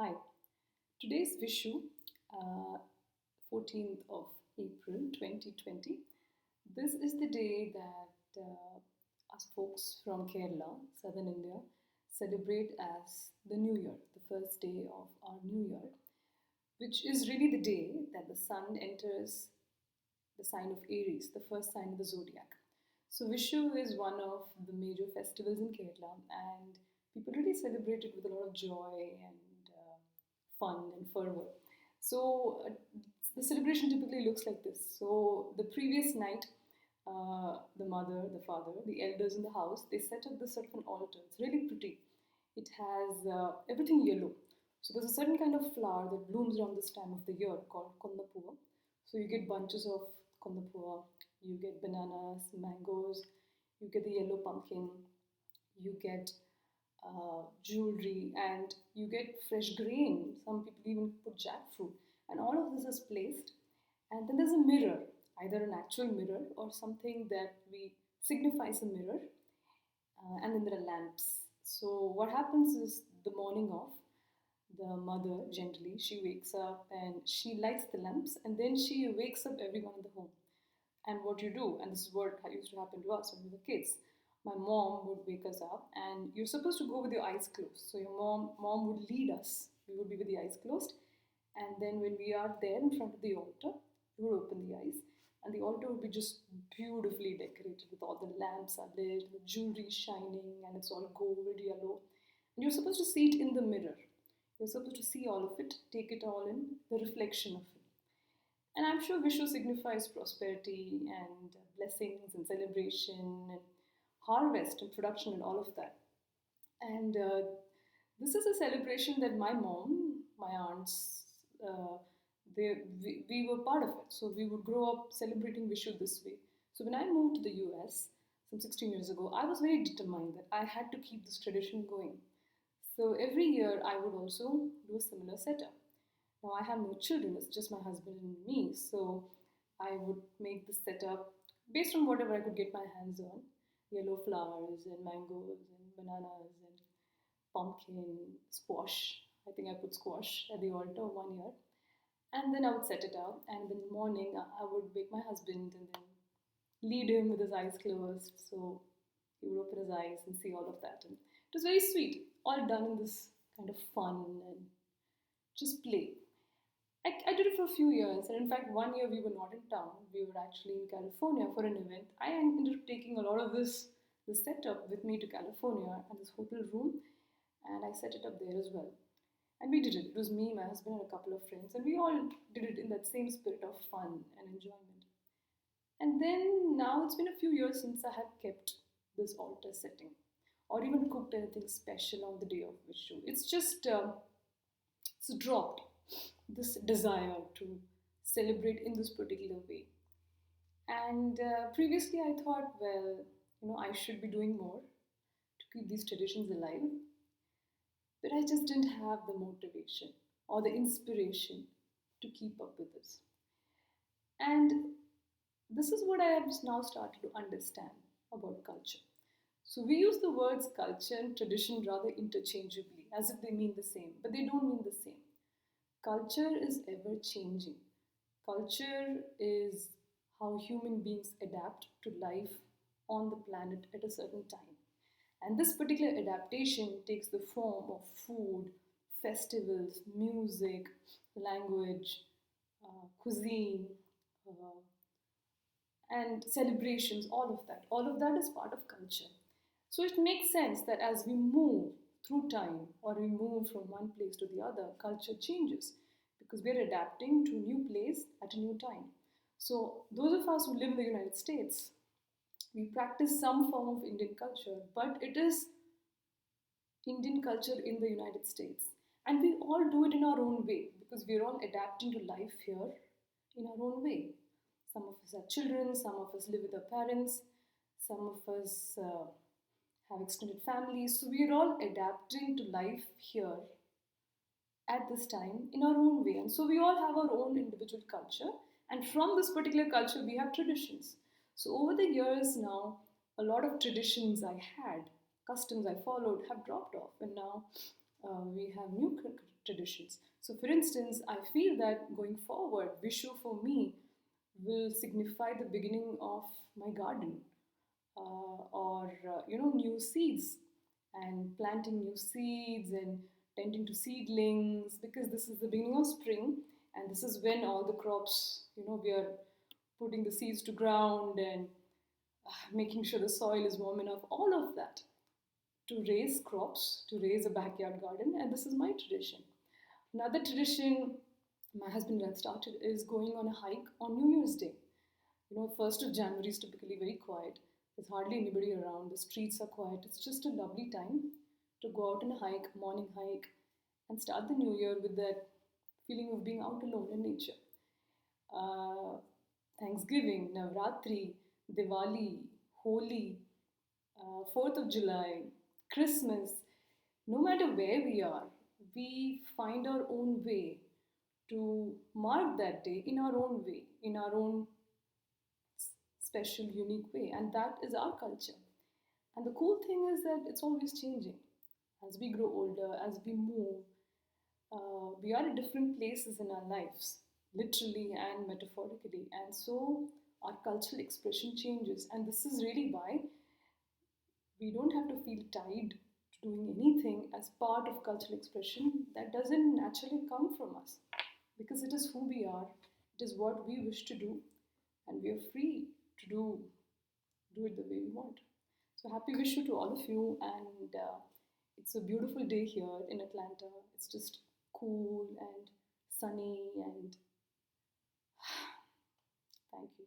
Hi, today's Vishu, uh, 14th of April 2020. This is the day that us folks from Kerala, southern India, celebrate as the New Year, the first day of our New Year, which is really the day that the sun enters the sign of Aries, the first sign of the zodiac. So Vishu is one of the major festivals in Kerala, and people really celebrate it with a lot of joy and fun and fervor. So the celebration typically looks like this. So the previous night, the mother, the father, the elders in the house, they set up this sort of an altar. It's really pretty. It has everything yellow. So there's a certain kind of flower that blooms around this time of the year called kondapuva. So you get bunches of kondapuva, you get bananas, mangoes, you get the yellow pumpkin, you get jewelry, and you get fresh grain. Some people even put jackfruit, and all of this is placed. And then there's a mirror, either an actual mirror or something that we signifies a mirror, and then there are lamps. So what happens is the morning of, the mother generally she wakes up and she lights the lamps, and then she wakes up everyone in the home. And what you do, and this is what used to happen to us when we were kids, my mom would wake us up, and you're supposed to go with your eyes closed. So your mom would lead us. We would be with the eyes closed, and then when we are there in front of the altar, we would open the eyes, and the altar would be just beautifully decorated with all the lamps are lit, the jewelry shining, and it's all gold yellow. And you're supposed to see it in the mirror. You're supposed to see all of it, take it all in, the reflection of it. And I'm sure Vishu signifies prosperity and blessings and celebration and harvest and production and all of that. And this is a celebration that my mom, my aunts, we were part of it. So we would grow up celebrating Vishu this way. So when I moved to the US some 16 years ago, I was very determined that I had to keep this tradition going. So every year I would also do a similar setup. Now I have no children, it's just my husband and me. So I would make the setup based on whatever I could get my hands on, yellow flowers and mangoes and bananas and pumpkin, squash. I think I put squash at the altar 1 year. And then I would set it up. And in the morning, I would wake my husband and then lead him with his eyes closed. So he would open his eyes and see all of that. And it was very sweet, all done in this kind of fun and just play. I did it for a few years, and in fact, 1 year we were not in town. We were actually in California for an event. I ended up taking a lot of this setup with me to California and this hotel room, and I set it up there as well. And we did it. It was me, my husband, and a couple of friends, and we all did it in that same spirit of fun and enjoyment. And then now it's been a few years since I have kept this altar setting, or even cooked anything special on the day of Vishu. It's dropped this desire to celebrate in this particular way. And previously, I thought, well, I should be doing more to keep these traditions alive, but I just didn't have the motivation or the inspiration to keep up with this. And this is what I have now started to understand about culture. So we use the words culture and tradition rather interchangeably, as if they mean the same, but they don't mean the same. Culture is ever changing. Culture is how human beings adapt to life on the planet at a certain time. And this particular adaptation takes the form of food, festivals, music, language, cuisine, uh, and celebrations, all of that. All of that is part of culture. So it makes sense that as we move through time or we move from one place to the other, culture changes because we're adapting to a new place at a new time. So those of us who live in the United States, we practice some form of Indian culture, but it is Indian culture in the United States. And we all do it in our own way because we're all adapting to life here in our own way. Some of us have children, some of us live with our parents, some of us have extended families. So we're all adapting to life here at this time in our own way. And so we all have our own individual culture. And from this particular culture, we have traditions. So over the years now, a lot of traditions I had, customs I followed, have dropped off. And now we have new traditions. So, for instance, I feel that going forward, Vishu for me will signify the beginning of my garden, or new seeds, and planting new seeds and tending to seedlings, because this is the beginning of spring, and this is when all the crops, we are putting the seeds to ground and making sure the soil is warm enough, all of that to raise crops, to raise a backyard garden, and this is my tradition. Another tradition my husband and I started is going on a hike on New Year's Day. 1st of January is typically very quiet. There's hardly anybody around. The streets are quiet. It's just a lovely time to go out on a hike, morning hike, and start the new year with that feeling of being out alone in nature. Uh, Thanksgiving, Navratri, Diwali, Holi, 4th of July, Christmas, no matter where we are, we find our own way to mark that day in our own way, in our own special, unique way. And that is our culture. And the cool thing is that it's always changing. As we grow older, as we move, we are at different places in our lives, literally and metaphorically. And so our cultural expression changes. And this is really why we don't have to feel tied to doing anything as part of cultural expression that doesn't naturally come from us, because it is who we are, it is what we wish to do, and we are free to do it the way we want. So happy Vishu to all of you, and it's a beautiful day here in Atlanta. It's just cool and sunny, and thank you.